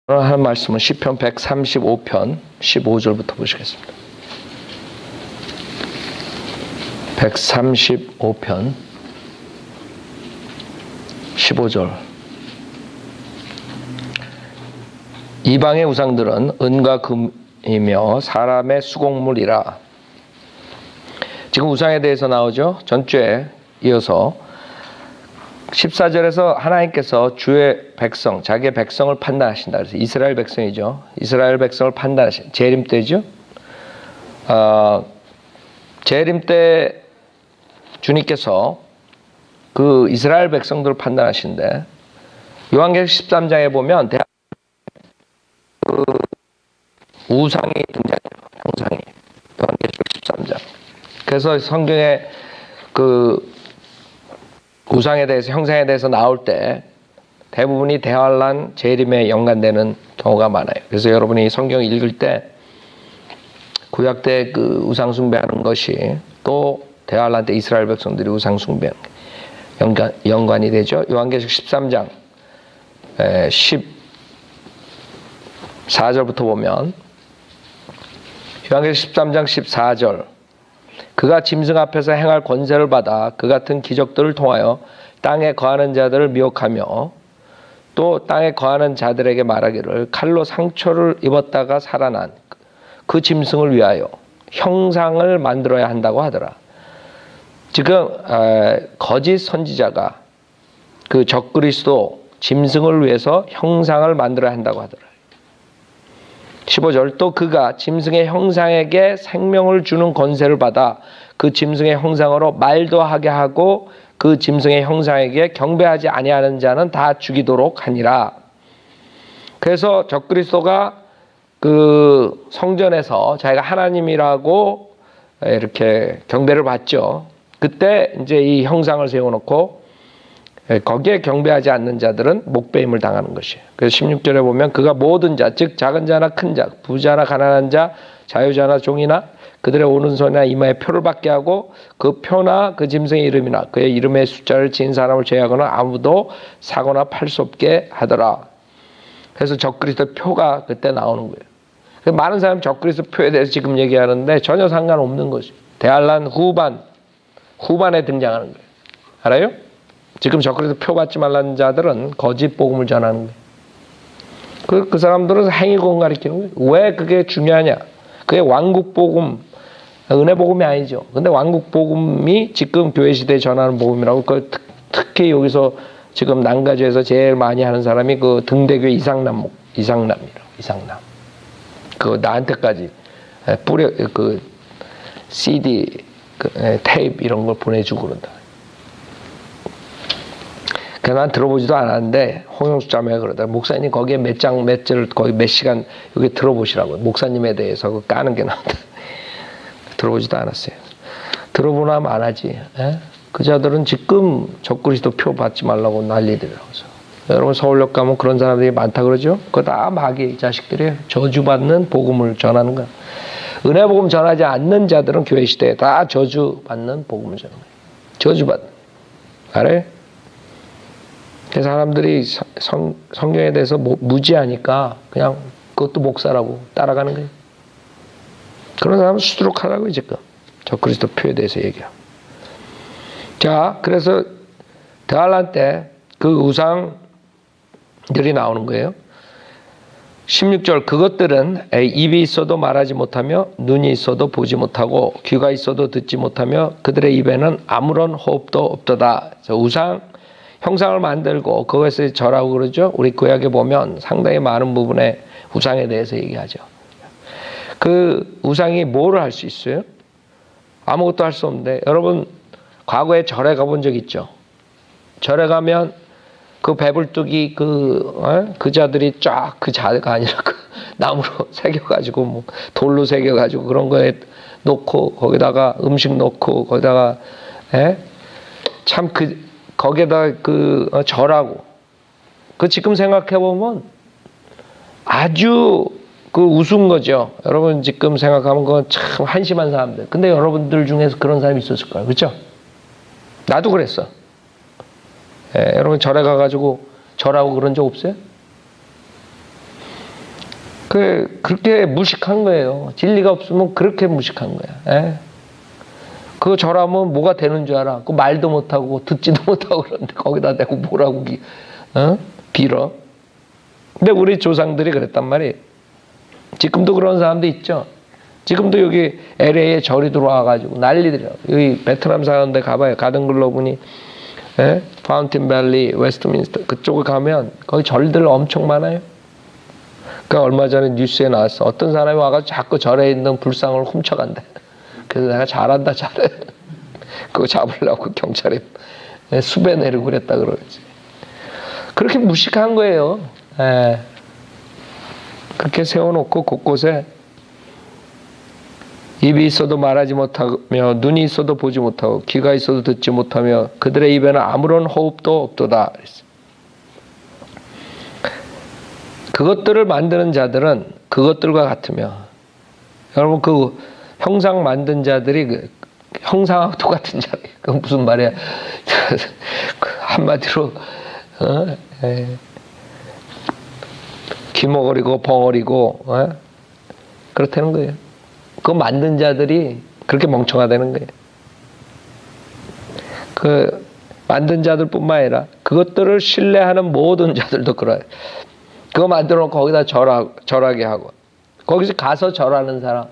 오늘 하는 말씀은 시편 135편 15절부터 보시겠습니다. 135편 15절. 이방의 우상들은 은과 금이며 사람의 수공물이라. 지금 우상에 대해서 나오죠. 전주에 이어서 14절에서 하나님께서 주의 백성, 자기의 백성을 판단하신다. 그래서 이스라엘 백성이죠. 이스라엘 백성을 판단하신 재림 때죠. 재림 때 주님께서 그 이스라엘 백성들을 판단하신데, 요한계시록 13장에 보면 그 우상이 등장해요. 형상이. 요한계시록 13장. 그래서 성경에 그 우상에 대해서, 형상에 대해서 나올 때 대부분이 대환란, 재림에 연관되는 경우가 많아요. 그래서 여러분이 성경 읽을 때 구약 때 그 우상 숭배하는 것이 또 대환란 때 이스라엘 백성들이 우상 숭배하는 연관이 되죠. 요한계시록 13장 14절부터 보면, 요한계시록 13장 14절, 그가 짐승 앞에서 행할 권세를 받아 그 같은 기적들을 통하여 땅에 거하는 자들을 미혹하며 또 땅에 거하는 자들에게 말하기를 칼로 상처를 입었다가 살아난 그 짐승을 위하여 형상을 만들어야 한다고 하더라. 지금 거짓 선지자가 그 적그리스도 짐승을 위해서 형상을 만들어야 한다고 하더라. 15절, 또 그가 짐승의 형상에게 생명을 주는 권세를 받아 그 짐승의 형상으로 말도 하게 하고 그 짐승의 형상에게 경배하지 아니하는 자는 다 죽이도록 하니라. 그래서 적그리스도가 그 성전에서 자기가 하나님이라고 이렇게 경배를 받죠. 그때 이제 이 형상을 세워놓고 거기에 경배하지 않는 자들은 목배임을 당하는 것이에요. 그래서 16절에 보면 그가 모든 자, 즉 작은 자나 큰 자, 부자나 가난한 자, 자유자나 종이나 그들의 오른손이나 이마에 표를 받게 하고 그 표나 그 짐승의 이름이나 그의 이름의 숫자를 지은 사람을 제하거나 아무도 사거나 팔 수 없게 하더라. 그래서 적그리스도 표가 그때 나오는 거예요. 많은 사람이 적그리스도 표에 대해서 지금 얘기하는데 전혀 상관없는 것이에요. 대환란 후반에 등장하는 거예요. 알아요? 지금 적그리스도 표 받지 말라는 자들은 거짓 복음을 전하는 거예요. 그 사람들은 행위복음 가리키는 거예요. 왜 그게 중요하냐? 그게 왕국 복음, 은혜 복음이 아니죠. 근데 왕국 복음이 지금 교회 시대에 전하는 복음이라고. 특히 여기서 지금 난가주에서 제일 많이 하는 사람이 그 등대교 이상남이라고. 이상남. 그 나한테까지 그 CD, 테이프 이런 걸 보내주고 그런다. 그래서 난 들어보지도 않았는데 홍영수 자매가 그러더라. 목사님 거기에 몇 절을 거기 몇 시간 여기 들어보시라고요. 목사님에 대해서 그 까는 게 나온다. 들어보지도 않았어요. 들어보나 하면 안 하지. 그 자들은 지금 적그리스도 표 받지 말라고 난리더라고요. 여러분 서울역 가면 그런 사람들이 많다 그러죠. 그거 다 마귀 자식들이에요. 저주받는 복음을 전하는 거야. 은혜 복음 전하지 않는 자들은 교회 시대에 다 저주받는 복음을 전하는 거예요. 저주받는. 알아요? 그래서 사람들이 성경에 대해서 무지하니까 그냥 그것도 목사라고 따라가는 거예요. 그런 사람은 수두룩 하라고요, 지금. 적그리스도 표에 대해서 얘기하고. 자, 그래서 대환란 때 그 우상들이 나오는 거예요. 16절, 그것들은 입이 있어도 말하지 못하며 눈이 있어도 보지 못하고 귀가 있어도 듣지 못하며 그들의 입에는 아무런 호흡도 없도다. 우상 형상을 만들고 그것을 절하고 그러죠. 우리 구약에 보면 상당히 많은 부분에 우상에 대해서 얘기하죠. 그 우상이 뭐를 할 수 있어요? 아무것도 할 수 없는데, 여러분 과거에 절에 가본 적 있죠? 절에 가면 그 배불뚝이 그 자들이 쫙 그 자가 아니라 그 나무로 새겨가지고 뭐 돌로 새겨가지고 그런 거에 놓고 거기다가 음식 놓고 거기다가 참 거기에다 절하고, 지금 생각해보면 아주 우스운 거죠. 여러분 지금 생각하면 그건 참 한심한 사람들. 근데 여러분들 중에서 그런 사람이 있었을 거예요. 그렇죠? 나도 그랬어. 여러분 절에 가가지고 절하고 그런 적 없어요? 그렇게 무식한 거예요. 진리가 없으면 그렇게 무식한 거야. 에? 그거 절하면 뭐가 되는 줄 알아? 그 말도 못하고 듣지도 못하고 그러는데 거기다 대고 뭐라고 빌어. 근데 우리 조상들이 그랬단 말이에요. 지금도 그런 사람도 있죠. 지금도 여기 LA에 절이 들어와가지고 난리더라고요. 여기 베트남 사는데 가봐요. 가든글로브니 파운틴밸리, 웨스트민스터 그쪽에 가면 거기 절들 엄청 많아요. 그러니까 얼마 전에 뉴스에 나왔어. 어떤 사람이 와가지고 자꾸 절에 있는 불상을 훔쳐간대. 그래서 내가 잘한다 잘해. 그거 잡으려고 경찰에 수배 내리고 그랬다 그러지. 그렇게 무식한 거예요. 그렇게 세워놓고 곳곳에 입이 있어도 말하지 못하며 눈이 있어도 보지 못하고 귀가 있어도 듣지 못하며 그들의 입에는 아무런 호흡도 없도다. 그것들을 만드는 자들은 그것들과 같으며 여러분 그 형상 만든 자들이 그 형상하고 똑같은 자들이 그건 무슨 말이야. 한마디로 귀머거리고 벙어리고 그렇다는 거예요. 그거 만든 자들이 그렇게 멍청하다는 거예요. 그 만든 자들뿐만 아니라 그것들을 신뢰하는 모든 자들도 그래요. 그거 만들어 놓고 거기다 절하게 하고 거기서 가서 절하는 사람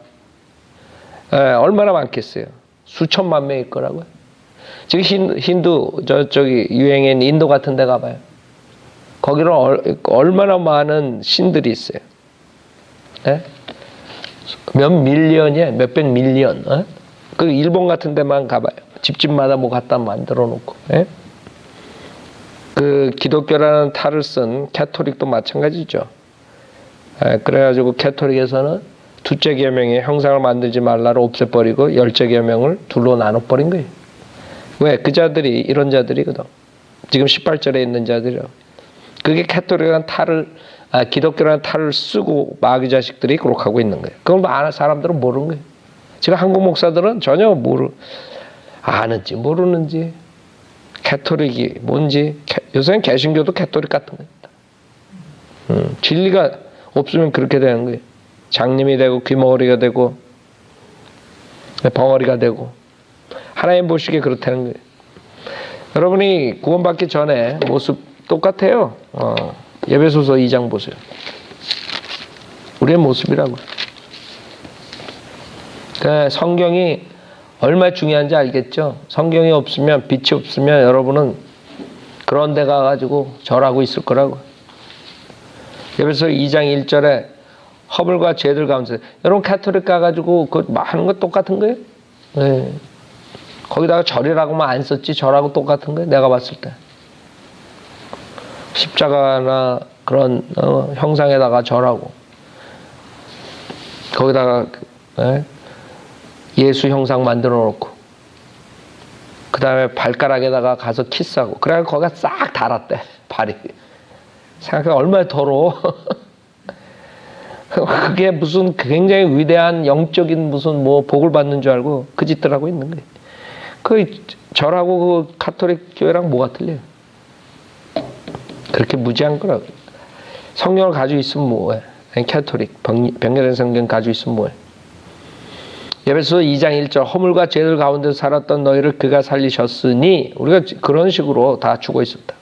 얼마나 많겠어요. 수천만 명일 거라고요. 지금 힌두 저쪽이 유행인 인도 같은 데 가봐요. 거기는 얼마나 많은 신들이 있어요. 몇 밀리언이에요. 몇백 밀리언. 그 일본 같은 데만 가봐요. 집집마다 뭐 갖다 만들어 놓고. 그 기독교라는 탈을 쓴 캐토릭도 마찬가지죠. 그래가지고 캐토릭에서는 둘째 계명에 형상을 만들지 말라를 없애버리고 열째 계명을 둘로 나눠버린 거예요. 왜? 그 자들이 이런 자들이거든. 지금 18절에 있는 자들이요. 그게 캐토릭이라는 탈을 기독교라는 탈을 쓰고 마귀 자식들이 그렇게 하고 있는 거예요. 그걸 아는 사람들은 모르는 거예요. 지금 한국 목사들은 전혀 아는지 모르는지 캐토릭이 뭔지 요새는 개신교도 캐토릭 같은 겁니다. 진리가 없으면 그렇게 되는 거예요. 장님이 되고 귀머거리가 되고 벙어리가 되고 하나님 보시기에 그렇다는 거예요. 여러분이 구원받기 전에 모습 똑같아요. 예배소서 2장 보세요. 우리의 모습이라고. 그러니까 성경이 얼마나 중요한지 알겠죠? 성경이 없으면 빛이 없으면 여러분은 그런 데 가가지고 절하고 있을 거라고. 예배소서 2장 1절에 허물과 죄들 가운데 여러분 카톨릭 가가지고 그 하는 거 똑같은 거예요? 네. 거기다가 절이라고만 안 썼지 절하고 똑같은 거예요. 내가 봤을 때. 십자가나 그런 형상에다가 절하고 거기다가 예수 형상 만들어 놓고 그 다음에 발가락에다가 가서 키스하고 그래야 거기가 싹 달았대 발이. 생각해 얼마나 더러워. 그게 무슨 굉장히 위대한 영적인 무슨 뭐 복을 받는 줄 알고 그 짓들 하고 있는 거예요. 그 절하고 그 카톨릭 교회랑 뭐가 틀려요? 그렇게 무지한 거라고. 성경을 가지고 있으면 뭐해? 캐톨릭 변경된 성경 가지고 있으면 뭐해? 예배소서 2장 1절 허물과 죄들 가운데 살았던 너희를 그가 살리셨으니 우리가 그런 식으로 다 죽어 있었다.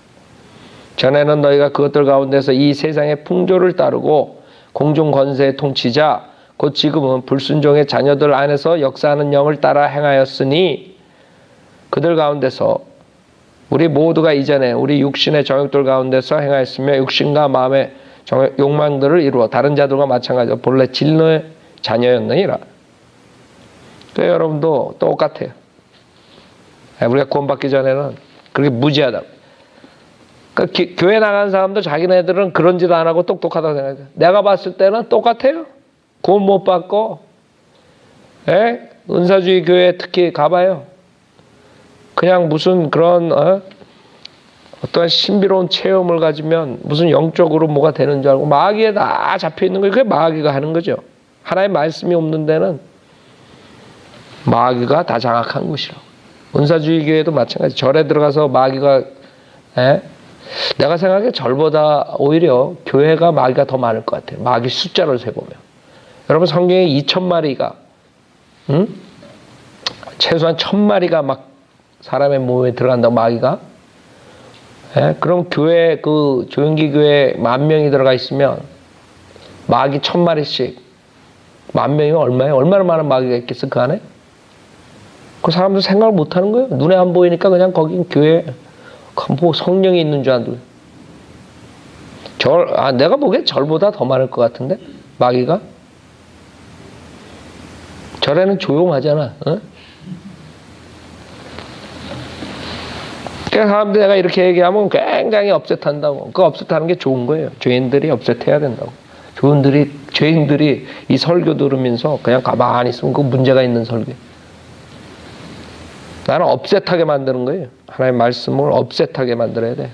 전에는 너희가 그것들 가운데서 이 세상의 풍조를 따르고 공중 권세의 통치자 곧 지금은 불순종의 자녀들 안에서 역사하는 영을 따라 행하였으니 그들 가운데서 우리 모두가 이전에 우리 육신의 정욕들 가운데서 행하였으며 육신과 마음의 욕망들을 이루어 다른 자들과 마찬가지로 본래 진노의 자녀였느니라. 그래서 여러분도 똑같아요. 우리가 구원받기 전에는 그렇게 무지하다. 그러니까 교회 나가는 사람도 자기네들은 그런 짓 안 하고 똑똑하다고 생각해요. 내가 봤을 때는 똑같아요. 구원 못 받고 은사주의 교회 특히 가봐요. 그냥 무슨 그런 어떠한 신비로운 체험을 가지면 무슨 영적으로 뭐가 되는 줄 알고 마귀에 다 잡혀있는 거예요. 그게 마귀가 하는 거죠. 하나의 말씀이 없는 데는 마귀가 다 장악한 것이라고. 은사주의 교회도 마찬가지. 절에 들어가서 마귀가 내가 생각해 절보다 오히려 교회가 마귀가 더 많을 것 같아요. 마귀 숫자를 세보면. 여러분 성경에 2,000마리가 최소한 1,000마리가 막 사람의 몸에 들어간다고 마귀가. 예? 그럼 교회 그 조용기 교회 10,000명이 들어가 있으면 마귀 1,000마리씩 10,000명이면 얼마예요? 얼마나 많은 마귀가 있겠어 그 안에? 그 사람들 생각을 못 하는 거예요. 눈에 안 보이니까 그냥 거긴 교회 뭐 성령이 있는 줄 알고. 내가 보기엔 절보다 더 많을 것 같은데 마귀가. 절에는 조용하잖아. 어? 그러니까 사람들 내가 이렇게 얘기하면 굉장히 업셋한다고. 그 업셋하는 게 좋은 거예요. 죄인들이 업셋해야 된다고. 죄인들이 이 설교 들으면서 그냥 가만히 있으면 그 문제가 있는 설교. 나는 업셋하게 만드는 거예요. 하나님의 말씀을 업셋하게 만들어야 돼.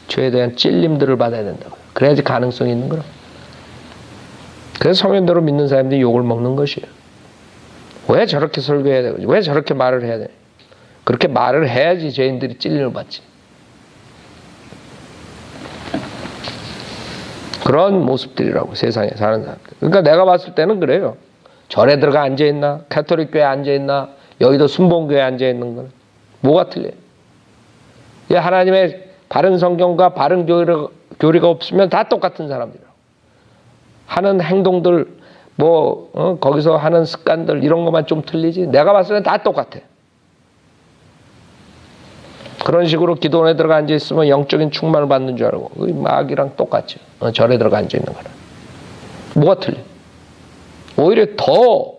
죄에 대한 찔림들을 받아야 된다고. 그래야지 가능성이 있는 거라. 그래서 성현대로 믿는 사람들이 욕을 먹는 것이에요. 왜 저렇게 설교해야 되고, 왜 저렇게 말을 해야 돼? 그렇게 말을 해야지 죄인들이 찔림을 받지. 그런 모습들이라고 세상에 사는 사람들. 그러니까 내가 봤을 때는 그래요. 절에 들어가 앉아있나? 가톨릭 교회에 앉아있나? 여의도 순복음교회에 앉아있는 거는 뭐가 틀려요? 하나님의 바른 성경과 바른 교리가 없으면 다 똑같은 사람들이라고. 하는 행동들 거기서 하는 습관들 이런 것만 좀 틀리지 내가 봤을 때 다 똑같아. 그런 식으로 기도원에 들어가 앉아있으면 영적인 충만을 받는 줄 알고 마귀랑 똑같죠. 절에 들어가 앉아있는 거는 뭐가 틀려? 오히려 더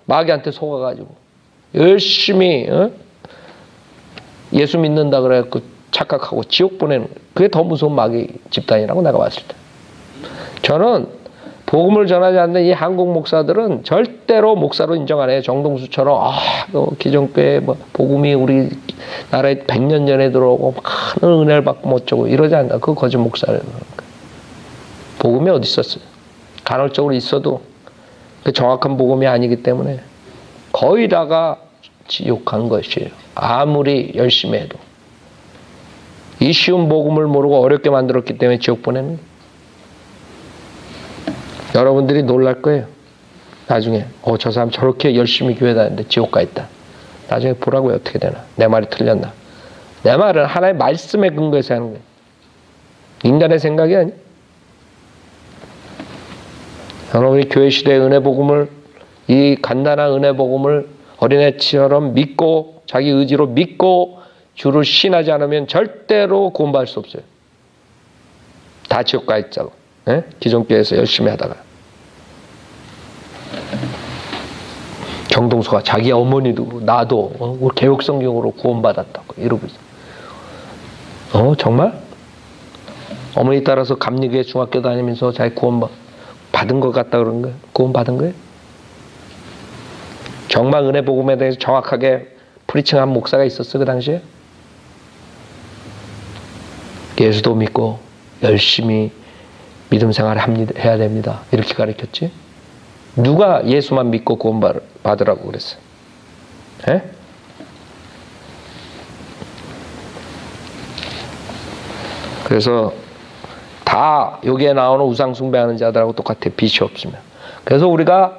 마귀한테 속아가지고 열심히 예수 믿는다 그래갖고 착각하고 지옥 보내는 거예요. 그게 더 무서운 마귀 집단이라고 내가 봤을 때. 저는 복음을 전하지 않는 이 한국 목사들은 절대로 목사로 인정 안 해요. 정동수처럼 기존교회 복음이 우리 나라에 100년 전에 들어오고 많은 은혜를 받고 뭐 어쩌고 이러지 않는다. 그거 거짓 목사예요. 복음이 어디 있었어요? 간헐적으로 있어도 그 정확한 복음이 아니기 때문에 거의 다가 지옥한 것이에요. 아무리 열심히 해도. 이 쉬운 복음을 모르고 어렵게 만들었기 때문에 지옥 보내는 거예요. 여러분들이 놀랄 거예요. 나중에 저 사람 저렇게 열심히 교회 다니는데 지옥 가 있다. 나중에 보라고요. 어떻게 되나. 내 말이 틀렸나. 내 말은 하나의 말씀에 근거해서 하는 거예요. 인간의 생각이 아니에요. 여러분이 교회 시대의 은혜 복음을 이 간단한 은혜 복음을 어린애처럼 믿고 자기 의지로 믿고 주를 신하지 않으면 절대로 구원받을 수 없어요. 다 지옥 가 있자고. 기존 교회에서 열심히 하다가 정동수가 자기 어머니도 나도 우리 개혁성경으로 구원받았다고 이러고 있어. 정말? 어머니 따라서 감리교회 중학교 다니면서 자기 구원받은 것 같다 그런 거예요? 구원받은 거예요? 정말 은혜 복음에 대해서 정확하게 프리칭한 목사가 있었어 그 당시에? 예수도 믿고 열심히 믿음 생활을 해야 됩니다. 이렇게 가르쳤지? 누가 예수만 믿고 구원 받으라고 그랬어요? 그래서 다 여기에 나오는 우상 숭배하는 자들하고 똑같아. 빛이 없으면. 그래서 우리가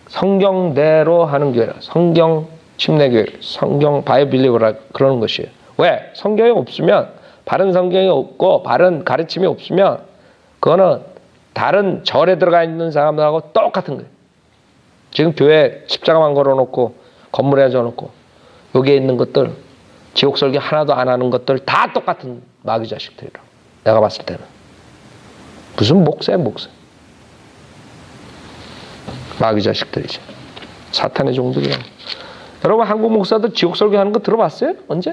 성경대로 하는 교회라. 성경 침례교회, 성경 바이블리오라 그러는 것이에요. 왜? 성경이 없으면 바른 성경이 없고 바른 가르침이 없으면 그거는 다른 절에 들어가 있는 사람들하고 똑같은 거예요. 지금 교회 십자가만 걸어놓고 건물에 져놓고 여기에 있는 것들 지옥 설교 하나도 안 하는 것들 다 똑같은 마귀 자식들이라고 내가 봤을 때는. 무슨 목사야 목사. 마귀 자식들이지. 사탄의 종들이야. 여러분 한국 목사들 지옥 설교하는 거 들어봤어요? 언제?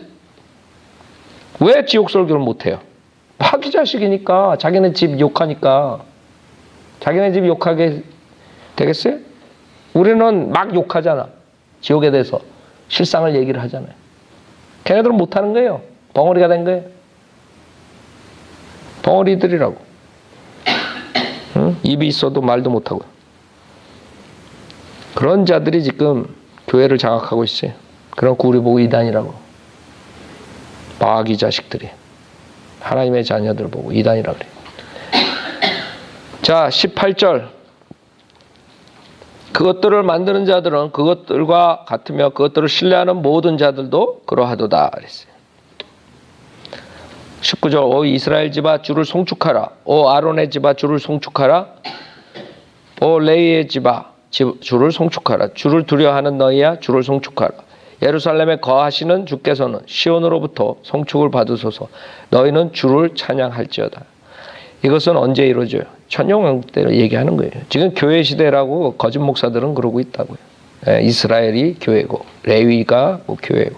왜 지옥 설교를 못해요? 마귀 자식이니까. 자기네 집 욕하니까. 자기네 집 욕하게 되겠어요? 우리는 막 욕하잖아. 지옥에 대해서 실상을 얘기를 하잖아요. 걔네들은 못하는 거예요. 벙어리가 된 거예요. 벙어리들이라고. 응? 입이 있어도 말도 못하고. 그런 자들이 지금 교회를 장악하고 있어요. 그래놓고 우리 보고 이단이라고. 마귀 자식들이. 하나님의 자녀들 보고 이단이라 그래요. 자, 18절. 그것들을 만드는 자들은 그것들과 같으며 그것들을 신뢰하는 모든 자들도 그러하도다 그랬어요. 19절. 오 이스라엘 집아 주를 송축하라. 오 아론의 집아 주를 송축하라. 오 레위의 집아 주를 송축하라. 주를 두려워하는 너희야 주를 송축하라. 예루살렘에 거하시는 주께서는 시온으로부터 송축을 받으소서. 너희는 주를 찬양할지어다. 이것은 언제 이루어져요? 천년왕국 때로 얘기하는 거예요. 지금 교회 시대라고 거짓 목사들은 그러고 있다고요. 이스라엘이 교회고 레위가 교회고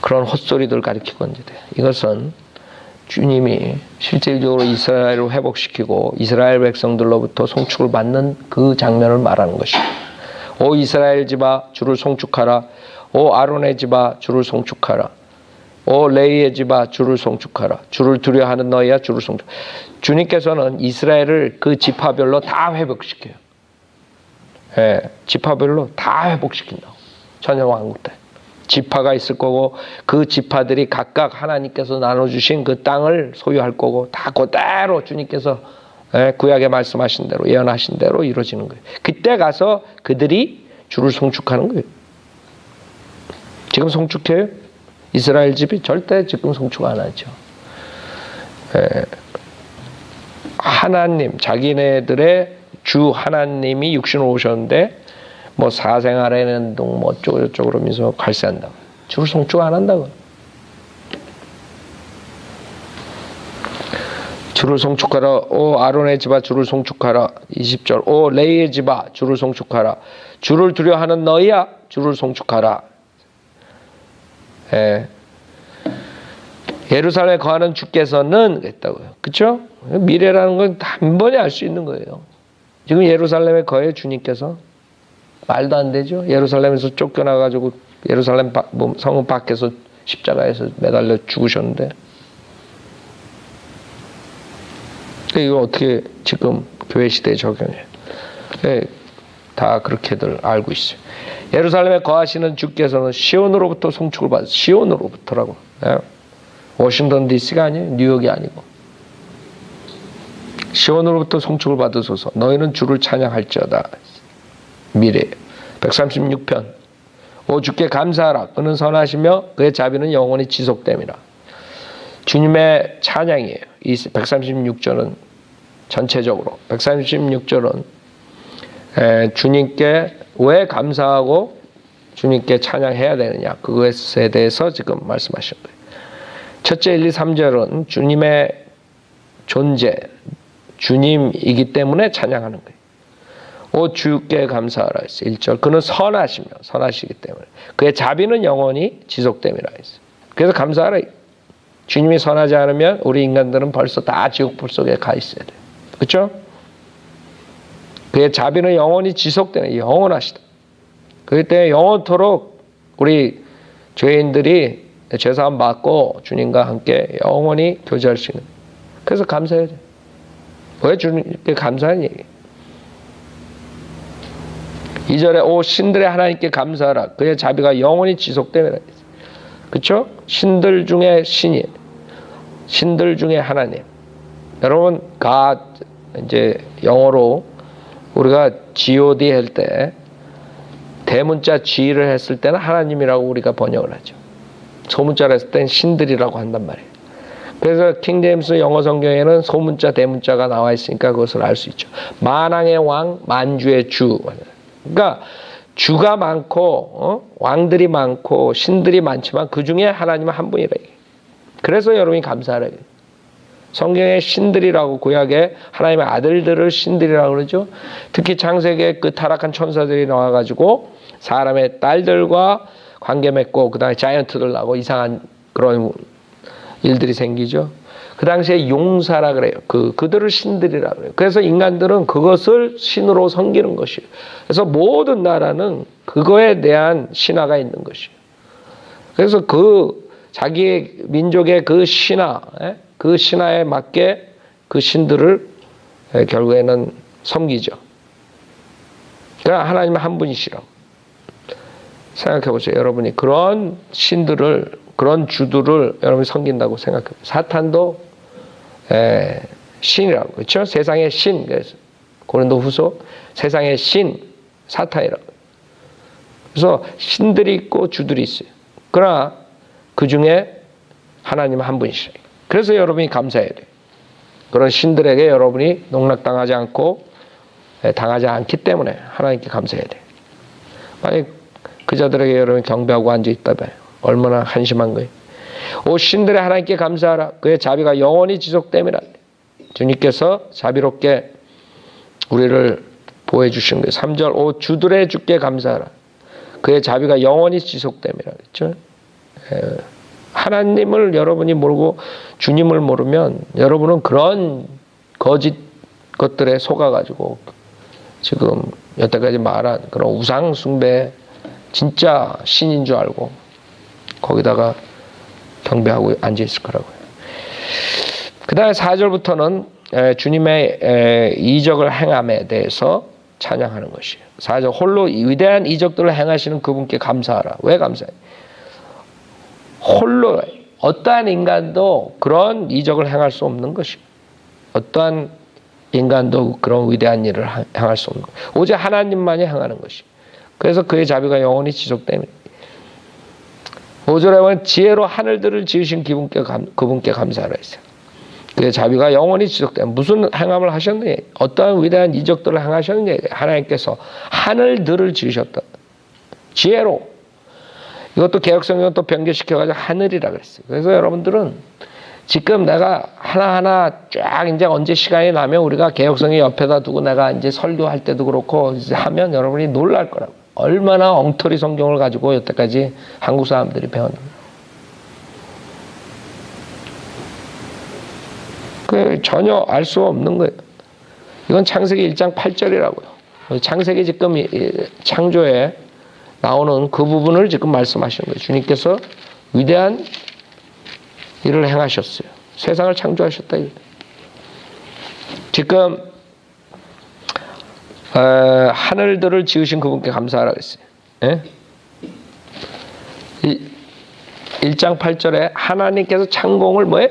그런 헛소리들 가르치고 있는데 이것은 주님이 실질적으로 이스라엘을 회복시키고 이스라엘 백성들로부터 송축을 받는 그 장면을 말하는 것이에요. 오 이스라엘 집아 주를 송축하라. 오 아론의 집아 주를 송축하라. 오 레위의 집아 주를 송축하라. 주를 두려워하는 너희야 주를 송축. 주님께서는 이스라엘을 그 지파별로 다 회복시켜요. 지파별로 다 회복시킨다고. 천년왕국 때. 지파가 있을 거고 그 지파들이 각각 하나님께서 나눠주신 그 땅을 소유할 거고 다 그대로 주님께서 구약에 말씀하신 대로 예언하신 대로 이루어지는 거예요. 그때 가서 그들이 주를 송축하는 거예요. 지금 송축해요? 이스라엘 집이 절대 지금 송축 안 하죠. 하나님, 자기네들의 주 하나님이 육신으로 오셨는데 뭐 사생활에는 뭐 어쩌고저쩌고 그러면서 갈세한다고. 주를 송축 안 한다고. 주를 송축하라. 오 아론의 집아 주를 송축하라. 20절. 오 레위의 집아 주를 송축하라. 주를 두려워하는 너희야 주를 송축하라. 예루살렘에 거하는 주께서는 했다고요. 그렇죠? 미래라는 건 단번에 알 수 있는 거예요. 지금 예루살렘에 거해 주님께서 말도 안 되죠. 예루살렘에서 쫓겨나가지고 예루살렘 성읍 밖에서 십자가에서 매달려 죽으셨는데 이거 어떻게 지금 교회 시대에 적용해요? 다 그렇게들 알고 있어요. 예루살렘에 거하시는 주께서는 시온으로부터 송축을 받으세요. 시온으로부터라고. 워싱턴 DC가 아니에요. 뉴욕이 아니고. 시온으로부터 송축을 받으소서. 너희는 주를 찬양할지어다. 미래 136편. 오 주께 감사하라. 그는 선하시며 그의 자비는 영원히 지속됨이라. 주님의 찬양이에요. 이 136절은 전체적으로 136절은 주님께 왜 감사하고 주님께 찬양해야 되느냐 그것에 대해서 지금 말씀하신 거예요. 첫째 1, 2, 3절은 주님의 존재 주님이기 때문에 찬양하는 거예요. 오 주께 감사하라 했어요. 1절 그는 선하시기 때문에 그의 자비는 영원히 지속됨이라 했어요. 그래서 감사하라. 주님이 선하지 않으면 우리 인간들은 벌써 다 지옥불 속에 가 있어야 돼요. 그렇죠? 그의 자비는 영원히 지속되는 영원하시다. 그렇기 때문에 영원토록 우리 죄인들이 죄사함 받고 주님과 함께 영원히 교제할 수 있는. 그래서 감사해야 돼요. 왜 주님께 감사하는 얘기예요? 2절에 오 신들의 하나님께 감사하라. 그의 자비가 영원히 지속됨이라 했어요. 그렇죠? 신들 중에 신이 신들 중에 하나님. 여러분 God 이제 영어로 우리가 G.O.D 할 때 대문자 G를 했을 때는 하나님이라고 우리가 번역을 하죠. 소문자를 했을 때는 신들이라고 한단 말이에요. 그래서 킹제임스 영어 성경에는 소문자 대문자가 나와 있으니까 그것을 알 수 있죠. 만왕의 왕 만주의 주. 그러니까 주가 많고 왕들이 많고 신들이 많지만 그중에 하나님은 한 분이라. 그래서 여러분이 감사하라. 성경에 신들이라고 구약에 하나님의 아들들을 신들이라고 그러죠. 특히 창세기에 그 타락한 천사들이 나와가지고 사람의 딸들과 관계 맺고 그 다음에 자이언트들 나고 이상한 그런 일들이 생기죠. 그 당시에 용사라 그래요. 그들을 신들이라 그래요. 그래서 인간들은 그것을 신으로 섬기는 것이에요. 그래서 모든 나라는 그거에 대한 신화가 있는 것이에요. 그래서 그 자기 민족의 그 신화에 맞게 그 신들을 결국에는 섬기죠. 그러니까 하나님은 한 분이시라고. 생각해 보세요. 여러분이 그런 신들을, 그런 주들을 여러분이 섬긴다고 생각해 보세요. 사탄도 신이라고, 그렇죠? 세상의 신, 그래서 고린도후서 세상의 신 사탄이라고. 그래서 신들이 있고 주들이 있어요. 그러나 그 중에 하나님은 한 분이시래요. 그래서 여러분이 감사해야 돼요. 그런 신들에게 여러분이 농락당하지 않고 당하지 않기 때문에 하나님께 감사해야 돼요. 만약 그 자들에게 여러분이 경배하고 앉아있다 봐요. 얼마나 한심한 거예요. 오 신들의 하나님께 감사하라. 그의 자비가 영원히 지속됨이라. 주님께서 자비롭게 우리를 보호해 주신 거예요. 3절 오 주들의 주께 감사하라. 그의 자비가 영원히 지속됨이라 그랬죠. 하나님을 여러분이 모르고 주님을 모르면 여러분은 그런 거짓 것들에 속아가지고 지금 여태까지 말한 그런 우상 숭배 진짜 신인 줄 알고 거기다가 경배하고 앉아있을 거라고요. 그 다음에 4절부터는 주님의 이적을 행함에 대해서 찬양하는 것이에요. 4절 홀로 위대한 이적들을 행하시는 그분께 감사하라. 왜 감사해? 홀로 어떠한 인간도 그런 이적을 행할 수 없는 것이에요. 어떠한 인간도 그런 위대한 일을 행할 수 없는 것이에요. 오직 하나님만이 행하는 것이에요. 그래서 그의 자비가 영원히 지속됩니다. 5절에 보면 지혜로 하늘들을 지으신 그분께 감사하라 했어요. 그의 자비가 영원히 지속됩니다. 무슨 행함을 하셨느냐? 어떠한 위대한 이적들을 행하셨느냐? 하나님께서 하늘들을 지으셨다. 지혜로. 이것도 개혁성경은 또 변개시켜가지고 하늘이라 그랬어요. 그래서 여러분들은 지금 내가 하나하나 쫙 이제 언제 시간이 나면 우리가 개혁성경 옆에다 두고 내가 이제 설교할 때도 그렇고 이제 하면 여러분이 놀랄 거라고. 얼마나 엉터리 성경을 가지고 여태까지 한국 사람들이 배웠는가. 그 전혀 알 수 없는 거예요. 이건 창세기 1장 8절이라고요. 창세기 지금 창조에 나오는 그 부분을 지금 말씀하시는 거예요. 주님께서 위대한 일을 행하셨어요. 세상을 창조하셨다. 지금 하늘들을 지으신 그분께 감사하라 그랬어요. 예? 1장 8절에 하나님께서 창공을 뭐예요?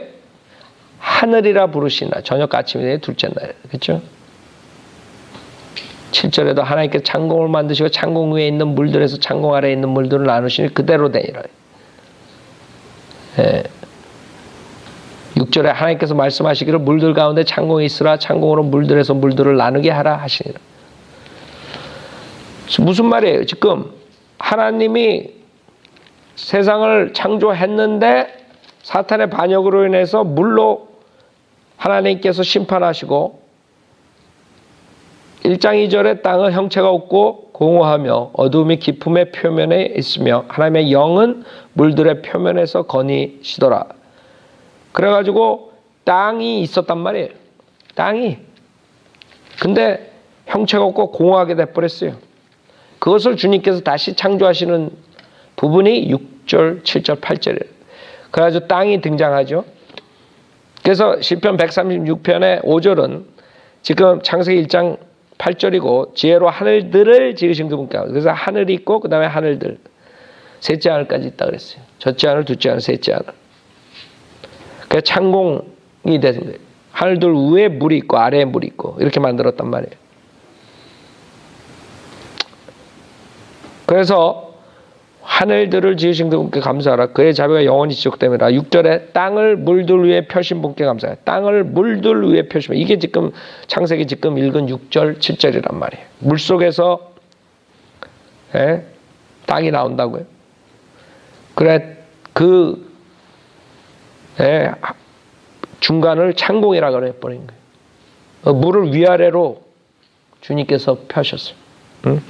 하늘이라 부르시나 저녁 아침에 둘째 날. 그렇죠? 7절에도 하나님께서 창공을 만드시고 창공 위에 있는 물들에서 창공 아래에 있는 물들을 나누시니 그대로 되니라. 예. 6절에 하나님께서 말씀하시기를 물들 가운데 창공이 있으라 창공으로 물들에서 물들을 나누게 하라 하시니라. 무슨 말이에요? 지금 하나님이 세상을 창조했는데 사탄의 반역으로 인해서 물로 하나님께서 심판하시고 1장 2절에 땅은 형체가 없고 공허하며 어두움이 깊음의 표면에 있으며 하나님의 영은 물들의 표면에서 거니시더라. 그래가지고 땅이 있었단 말이에요. 땅이. 근데 형체가 없고 공허하게 돼버렸어요. 그것을 주님께서 다시 창조하시는 부분이 6절, 7절, 8절이에요. 그래가지고 땅이 등장하죠. 그래서 시편 136편의 5절은 지금 창세기 1장 8절이고 지혜로 하늘들을 지으신 그분께 그래서 하늘이 있고 그 다음에 하늘들 셋째 하늘까지 있다 그랬어요. 첫째 하늘, 둘째 하늘, 셋째 하늘. 그러니까 창공이 되는 거예요. 하늘들 위에 물이 있고 아래에 물이 있고 이렇게 만들었단 말이에요. 그래서 하늘들을 지으신 그분께 감사하라. 그의 자비가 영원히 지속됨이라. 6절에 땅을 물들 위에 펴신 분께 감사하라. 땅을 물들 위에 펴시면 이게 지금 창세기 지금 읽은 6절, 7절이란 말이에요. 물속에서 땅이 나온다고요. 그래 그 중간을 창공이라고 해버린 거예요. 물을 위아래로 주님께서 펴셨어요. 응?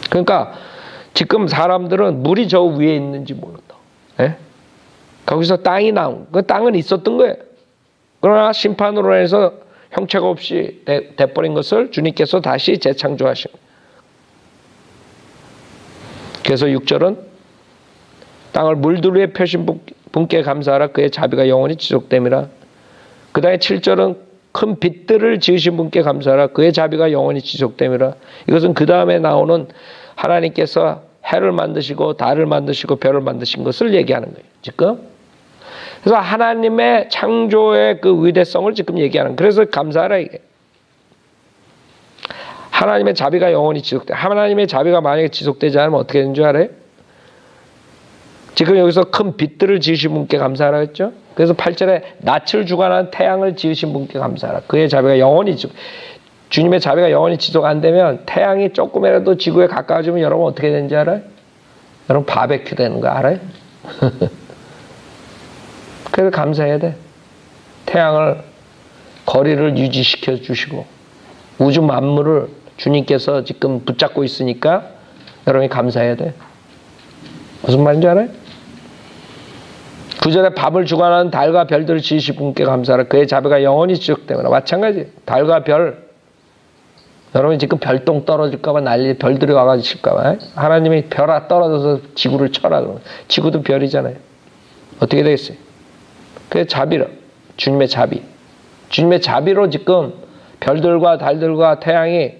그러니까 지금 사람들은 물이 저 위에 있는지 모른다. 거기서 땅이 나온, 그 땅은 있었던 거예요. 그러나 심판으로 해서 형체가 없이 돼버린 것을 주님께서 다시 재창조하신 거예요. 그래서 6절은 땅을 물들 위에 펴신 분께 감사하라. 그의 자비가 영원히 지속됨이라. 그 다음에 7절은 큰 빛들을 지으신 분께 감사하라. 그의 자비가 영원히 지속됨이라. 이것은 그 다음에 나오는 하나님께서 해를 만드시고 달을 만드시고 별을 만드신 것을 얘기하는 거예요. 지금. 그래서 하나님의 창조의 그 위대성을 지금 얘기하는 거예요. 그래서 감사하라 이게. 하나님의 자비가 영원히 지속돼. 하나님의 자비가 만약에 지속되지 않으면 어떻게 되는 줄 알아요? 지금 여기서 큰 빛들을 지으신 분께 감사하라 했죠. 그래서 8절에 낯을 주관하는 태양을 지으신 분께 감사하라. 그의 자비가 영원히 지속. 주님의 자비가 영원히 지속 안 되면 태양이 조금이라도 지구에 가까워지면 여러분 어떻게 되는지 알아요? 여러분 바베큐 되는 거 알아요? 그래서 감사해야 돼. 태양을 거리를 유지시켜 주시고 우주 만물을 주님께서 지금 붙잡고 있으니까 여러분이 감사해야 돼. 무슨 말인지 알아요? 9절에 밤을 주관하는 달과 별들을 지으신 분께 감사하라. 그의 자비가 영원히 지속되거나. 마찬가지. 달과 별. 여러분이 지금 별똥 떨어질까봐 난리, 별들이 와가지고 칠까봐. 하나님이 별아 떨어져서 지구를 쳐라. 그러면. 지구도 별이잖아요. 어떻게 되겠어요? 그게 자비로. 주님의 자비. 주님의 자비로 지금 별들과 달들과 태양이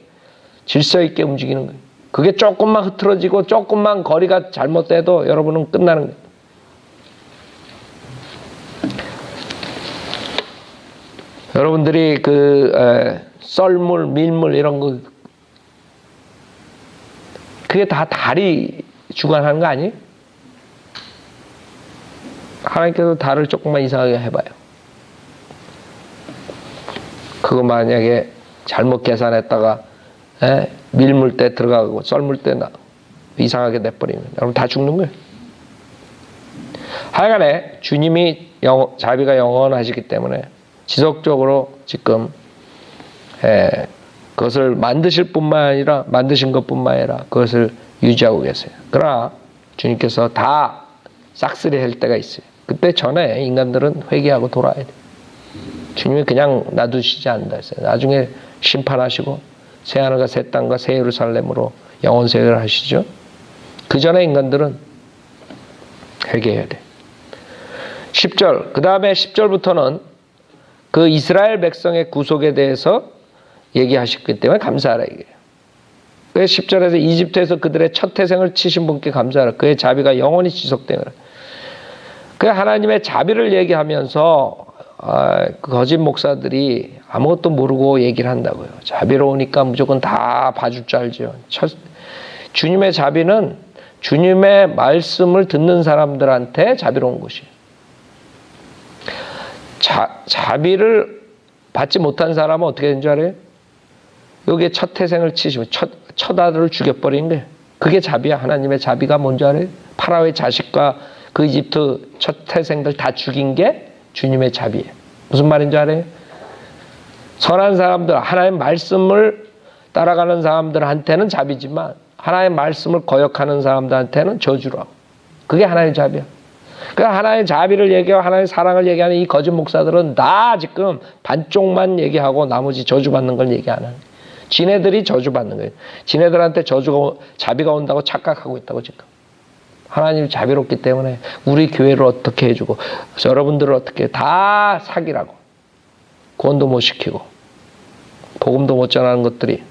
질서 있게 움직이는 거예요. 그게 조금만 흐트러지고 조금만 거리가 잘못돼도 여러분은 끝나는 거예요. 여러분들이 썰물, 밀물 이런 거 그게 다 달이 주관하는 거 아니에요? 하나님께서 달을 조금만 이상하게 해봐요. 그거 만약에 잘못 계산했다가 밀물 때 들어가고 썰물 때 이상하게 내버리면 여러분 다 죽는 거예요. 하여간에 주님이 자비가 영원하시기 때문에 지속적으로 지금 그것을 만드신 것뿐만 아니라 그것을 유지하고 계세요. 그러나 주님께서 다 싹쓸이 할 때가 있어요. 그때 전에 인간들은 회개하고 돌아야 돼요. 주님이 그냥 놔두시지 않는다 했어요. 나중에 심판하시고 새하늘과 새 땅과 새 예루살렘으로 영원 세계를 하시죠. 그 전에 인간들은 회개해야 돼. 10절, 그 다음에 10절부터는 그 이스라엘 백성의 구속에 대해서 얘기하셨기 때문에 감사하라 이게요. 그래서 10절에서 이집트에서 그들의 첫 태생을 치신 분께 감사하라. 그의 자비가 영원히 지속되노라. 그 하나님의 자비를 얘기하면서 그 거짓 목사들이 아무것도 모르고 얘기를 한다고요. 자비로우니까 무조건 다 봐줄 줄 알죠. 주님의 자비는 주님의 말씀을 듣는 사람들한테 자비로운 것이에요. 자비를 받지 못한 사람은 어떻게 되는 줄 알아요? 여기에 첫 태생을 치시면 첫 아들을 죽여버린 거예요. 그게 자비야. 하나님의 자비가 뭔지 알아요? 파라오의 자식과 그 이집트 첫 태생들 다 죽인 게 주님의 자비예요. 무슨 말인지 알아요? 선한 사람들, 하나님의 말씀을 따라가는 사람들한테는 자비지만 하나님의 말씀을 거역하는 사람들한테는 저주라고. 그게 하나님의 자비야. 그러니까 하나님의 자비를 얘기하고 하나님의 사랑을 얘기하는 이 거짓 목사들은 다 지금 반쪽만 얘기하고 나머지 저주받는 걸 얘기 안 하는 거예요. 지네들이 저주받는 거예요. 지네들한테 자비가 온다고 착각하고 있다고 지금. 하나님이 자비롭기 때문에 우리 교회를 어떻게 해주고 여러분들을 어떻게 다 사기라고. 구원도 못 시키고 복음도 못 전하는 것들이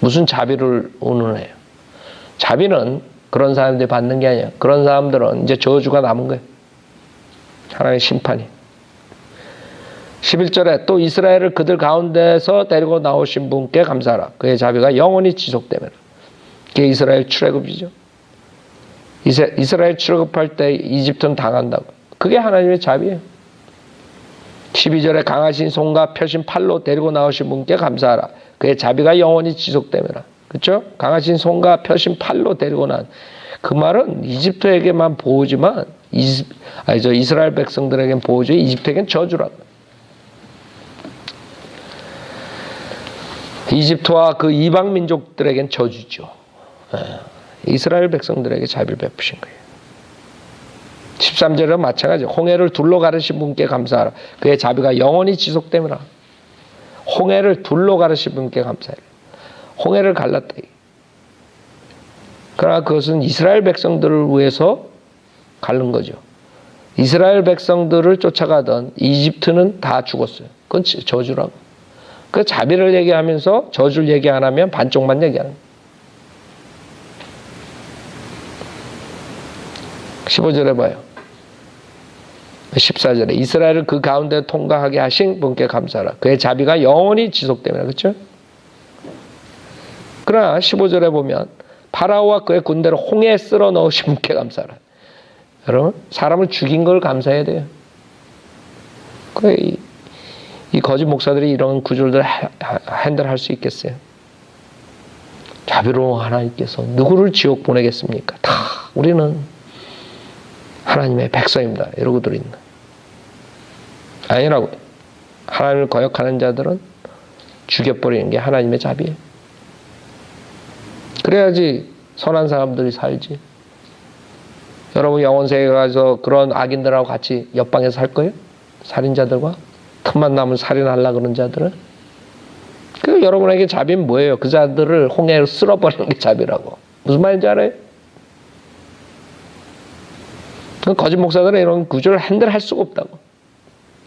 무슨 자비를 운운해요. 자비는 그런 사람들이 받는 게 아니야. 그런 사람들은 이제 저주가 남은 거예요. 하나님의 심판이. 11절에 또 이스라엘을 그들 가운데서 데리고 나오신 분께 감사하라. 그의 자비가 영원히 지속되면. 그게 이스라엘 출애굽이죠. 이스라엘 출애굽할 때 이집트는 당한다고. 그게 하나님의 자비예요. 12절에 강하신 손과 펴신 팔로 데리고 나오신 분께 감사하라. 그의 자비가 영원히 지속되면. 그렇죠? 강하신 손과 펴신 팔로 데리고 난. 그 말은 이집트에게만 보호지만 이스라엘 백성들에게는 보호지 이집트에게는 저주라고. 이집트와 그 이방 민족들에겐 저주죠. 이스라엘 백성들에게 자비를 베푸신 거예요. 13절은 마찬가지. 홍해를 둘로 가르신 분께 감사하라. 그의 자비가 영원히 지속되므라. 홍해를 둘로 가르신 분께 감사하라. 홍해를 갈랐다. 그러나 그것은 이스라엘 백성들을 위해서 갈른 거죠. 이스라엘 백성들을 쫓아가던 이집트는 다 죽었어요. 그건 저주라고. 그 자비를 얘기하면서 저주를 얘기 안 하면 반쪽만 얘기하는 거예요. 15절에 봐요. 14절에 이스라엘을 그 가운데 통과하게 하신 분께 감사하라. 그의 자비가 영원히 지속됩니다. 그렇죠? 그러나 15절에 보면 파라오와 그의 군대를 홍해에 쓸어 넣으신 분께 감사하라. 여러분, 사람을 죽인 걸 감사해야 돼요. 이 거짓 목사들이 이런 구절들 핸들할 수 있겠어요? 자비로운 하나님께서 누구를 지옥 보내겠습니까? 다 우리는 하나님의 백성입니다. 이러고들 있나? 아니라고요. 하나님을 거역하는 자들은 죽여버리는 게 하나님의 자비예요. 그래야지 선한 사람들이 살지. 여러분 영혼세계에 가서 그런 악인들하고 같이 옆방에서 살 거예요? 살인자들과? 틈만 나면 살인하려고 그러는 자들은? 그 여러분에게 자비는 뭐예요? 그 자들을 홍해로 쓸어버리는 게 자비라고. 무슨 말인지 알아요? 거짓 목사들은 이런 구조를 핸들할 수가 없다고.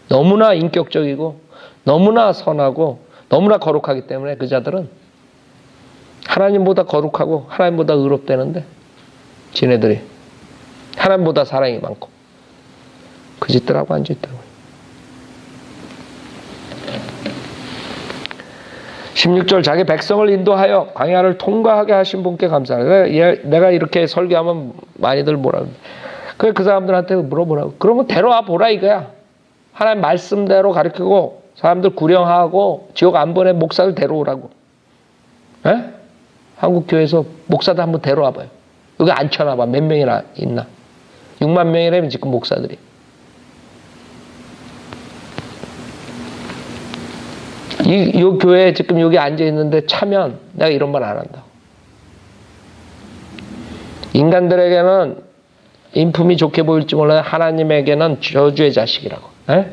너무나 인격적이고 너무나 선하고 너무나 거룩하기 때문에 그 자들은 하나님보다 거룩하고 하나님보다 의롭다는데 지네들이 하나님보다 사랑이 많고 그 짓들하고 앉아있다고. 16절 자기 백성을 인도하여 광야를 통과하게 하신 분께 감사하라. 내가 이렇게 설교하면 많이들 뭐라 그래. 그 사람들한테 물어보라고. 그러면 데려와 보라 이거야. 하나님 말씀대로 가르치고 사람들 구령하고 지옥 안 보내 목사를 데려오라고. 에? 한국 교회에서 목사들 한번 데려와 봐요. 여기 앉혀놔봐. 몇 명이나 있나? 6만 명이라면 지금 목사들이. 이 교회에 지금 여기 앉아있는데 차면 내가 이런 말 안 한다. 인간들에게는 인품이 좋게 보일지 몰라도 하나님에게는 저주의 자식이라고. 에?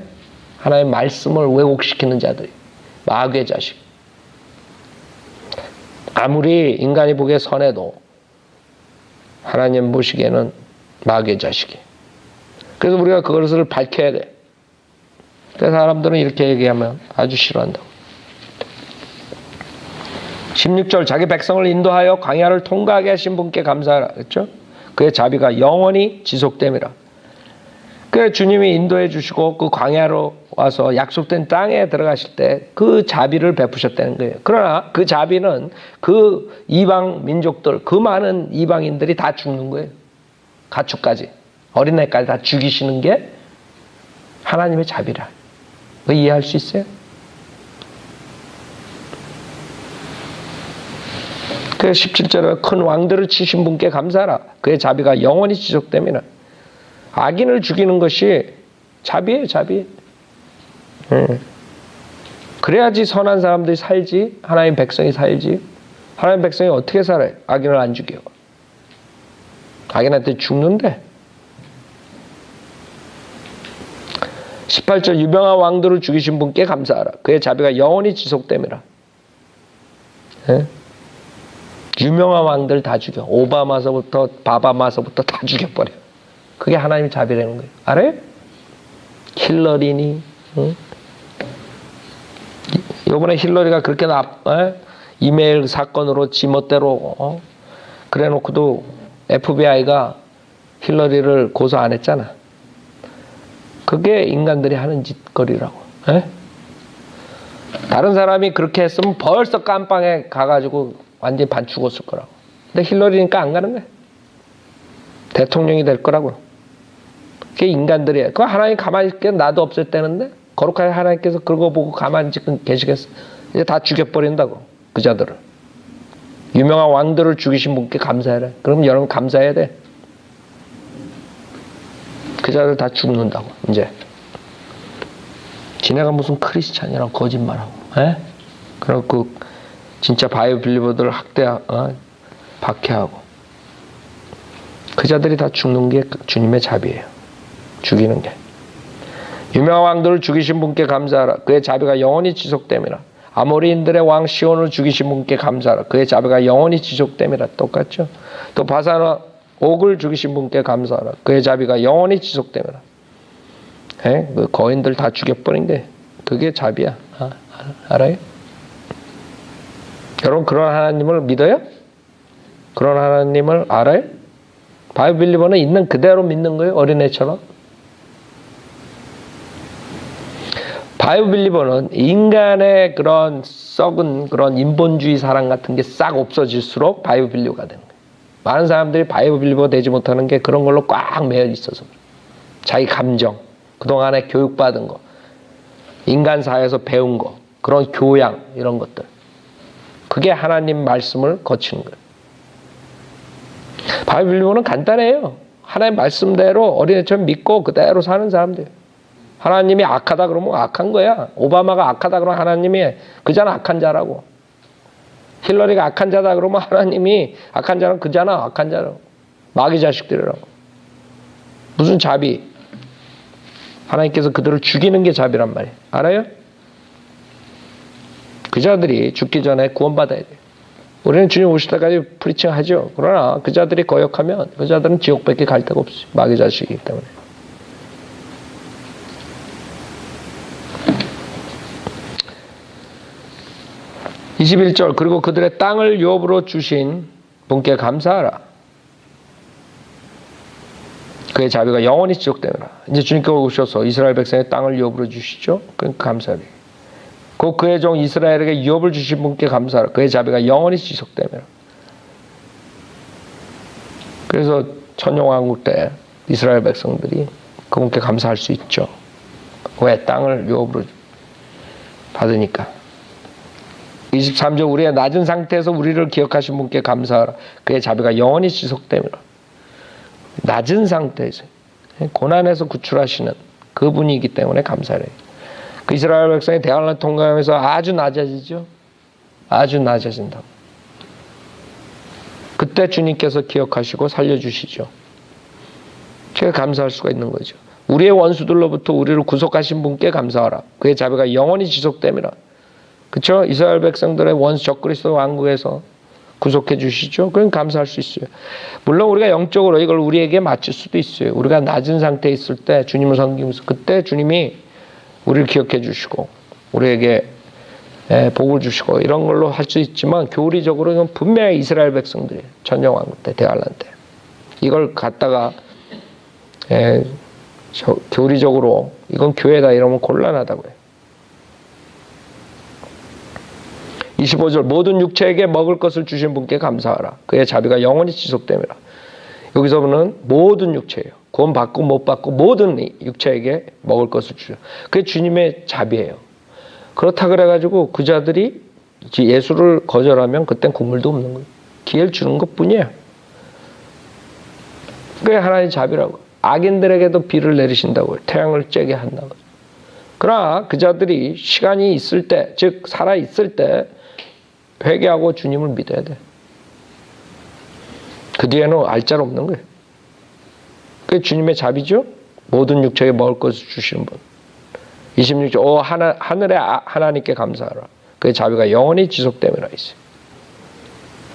하나님의 말씀을 왜곡시키는 자들이. 마귀의 자식. 아무리 인간이 보기에 선해도 하나님 보시기에는 마귀의 자식이. 그래서 우리가 그것을 밝혀야 돼. 그래서 사람들은 이렇게 얘기하면 아주 싫어한다고. 16절 자기 백성을 인도하여 광야를 통과하게 하신 분께 감사하라. 그렇죠? 그의 자비가 영원히 지속됨이라. 그래 주님이 인도해 주시고 그 광야로 와서 약속된 땅에 들어가실 때 그 자비를 베푸셨다는 거예요. 그러나 그 자비는 그 이방 민족들, 그 많은 이방인들이 다 죽는 거예요. 가축까지, 어린애까지 다 죽이시는 게 하나님의 자비라. 이해할 수 있어요? 그 17절에 큰 왕들을 치신 분께 감사하라. 그의 자비가 영원히 지속됩니다. 악인을 죽이는 것이 자비예요, 자비. 그래야지 선한 사람들이 살지, 하나님 백성이 살지. 하나님 백성이 어떻게 살아요? 악인을 안 죽여. 악인한테 죽는데. 18절 유명한 왕들을 죽이신 분께 감사하라. 그의 자비가 영원히 지속됨이라. 유명한 왕들 다 죽여. 오바마서부터 바바마서부터 다 죽여버려. 그게 하나님의 자비라는 거예요. 알아요? 힐러리니. 요번에 힐러리가 그렇게 이메일 사건으로 지멋대로 그래놓고도 FBI가 힐러리를 고소 안 했잖아. 그게 인간들이 하는 짓거리라고. 다른 사람이 그렇게 했으면 벌써 깜빵에 가가지고 완전히 반 죽었을 거라고. 근데 힐러리니까 안 가는 거야. 대통령이 될 거라고. 그게 인간들이야. 그거 하나님 가만히 있게 나도 없앴다는데 거룩하게 하나님께서 그거 보고 가만히 지금 계시겠어. 이제 다 죽여버린다고. 그 자들을. 유명한 왕들을 죽이신 분께 감사해라. 그럼 여러분 감사해야 돼. 그 자들 다 죽는다고. 이제 지네가 무슨 크리스찬이라고 거짓말하고. 그리고 진짜 바이오 빌리버들을 박해하고. 그 자들이 다 죽는 게 주님의 자비예요. 죽이는 게. 유명한 왕들을 죽이신 분께 감사하라. 그의 자비가 영원히 지속됨이라. 아모리인들의 왕 시온을 죽이신 분께 감사하라. 그의 자비가 영원히 지속됨이라. 똑같죠? 또 바산 옥을 죽이신 분께 감사하라. 그의 자비가 영원히 지속됨이라. 그 거인들 다 죽여버린 게 그게 자비야. 알아요? 여러분 그런 하나님을 믿어요? 그런 하나님을 알아요? 바이오 빌리버는 있는 그대로 믿는 거예요. 어린애처럼. 바이오 빌리버는 인간의 그런 썩은 그런 인본주의 사랑 같은 게 싹 없어질수록 바이오 빌리버가 되는 거예요. 많은 사람들이 바이오 빌리버 되지 못하는 게 그런 걸로 꽉 매여 있어서 그래요. 자기 감정, 그동안에 교육받은 거, 인간 사회에서 배운 거, 그런 교양 이런 것들. 그게 하나님 말씀을 거치는 거예요. 바이오 빌리버는 간단해요. 하나님 말씀대로 어린애처럼 믿고 그대로 사는 사람들. 하나님이 악하다 그러면 악한 거야. 오바마가 악하다 그러면 하나님이 그자는 악한 자라고. 힐러리가 악한 자다 그러면 하나님이 악한 자는 그자는 악한 자라고. 마귀 자식들이라고. 무슨 자비. 하나님께서 그들을 죽이는 게 자비란 말이에요. 알아요? 그자들이 죽기 전에 구원받아야 돼요. 우리는 주님 오실 때까지 프리칭 하죠. 그러나 그자들이 거역하면 그자들은 지옥밖에 갈 데가 없어요. 마귀 자식이기 때문에. (21절) 그리고 그들의 땅을 유업으로 주신 분께 감사하라. 그의 자비가 영원히 지속되느라. 이제 주님께서 오셔서 이스라엘 백성의 땅을 유업으로 주시죠. 그러니까 감사하리. 그의 종 이스라엘에게 유업을 주신 분께 감사하라. 그의 자비가 영원히 지속되느라. 그래서 천년왕국 때 이스라엘 백성들이 그분께 감사할 수 있죠. 왜? 땅을 유업으로 받으니까. 23절 우리의 낮은 상태에서 우리를 기억하신 분께 감사하라. 그의 자비가 영원히 지속되느라. 낮은 상태에서 고난에서 구출하시는 그분이기 때문에 감사해요. 그 이스라엘 백성이 대환란을 통과하면서 아주 낮아지죠. 아주 낮아진다고. 그때 주님께서 기억하시고 살려주시죠. 제가 감사할 수가 있는 거죠. 우리의 원수들로부터 우리를 구속하신 분께 감사하라. 그의 자비가 영원히 지속됨이라. 그렇죠? 이스라엘 백성들의 원수 적그리스도 왕국에서 구속해 주시죠. 그럼 감사할 수 있어요. 물론 우리가 영적으로 이걸 우리에게 맞출 수도 있어요. 우리가 낮은 상태에 있을 때 주님을 섬기면서 그때 주님이 우리를 기억해 주시고 우리에게 복을 주시고 이런 걸로 할 수 있지만 교리적으로 이건 분명히 이스라엘 백성들이 천년왕국 때 대환란 때 이걸 갖다가 교리적으로 이건 교회다 이러면 곤란하다고요. 25절 모든 육체에게 먹을 것을 주신 분께 감사하라. 그의 자비가 영원히 지속됨이라. 여기서는 모든 육체예요. 구원 받고 못 받고 모든 육체에게 먹을 것을 주죠. 그게 주님의 자비예요. 그렇다 그래가지고 그자들이 예수를 거절하면 그땐 국물도 없는 거예요. 기회를 주는 것뿐이에요. 그게 하나님의 자비라고. 악인들에게도 비를 내리신다고요. 태양을 쬐게 한다고. 그러나 그자들이 시간이 있을 때, 즉 살아 있을 때 회개하고 주님을 믿어야 돼. 그 뒤에는 알짤 없는 거예요. 그게 주님의 자비죠. 모든 육체에 먹을 것을 주시는 분. 26절 오 하늘의 하나님께 감사하라. 그의 자비가 영원히 지속됨이라 있어요.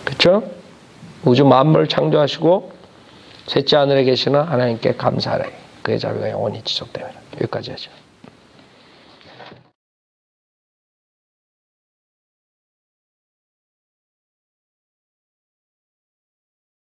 그렇죠? 우주 만물을 창조하시고 셋째 하늘에 계시는 하나님께 감사하라. 그의 자비가 영원히 지속됨이라. 여기까지 하죠.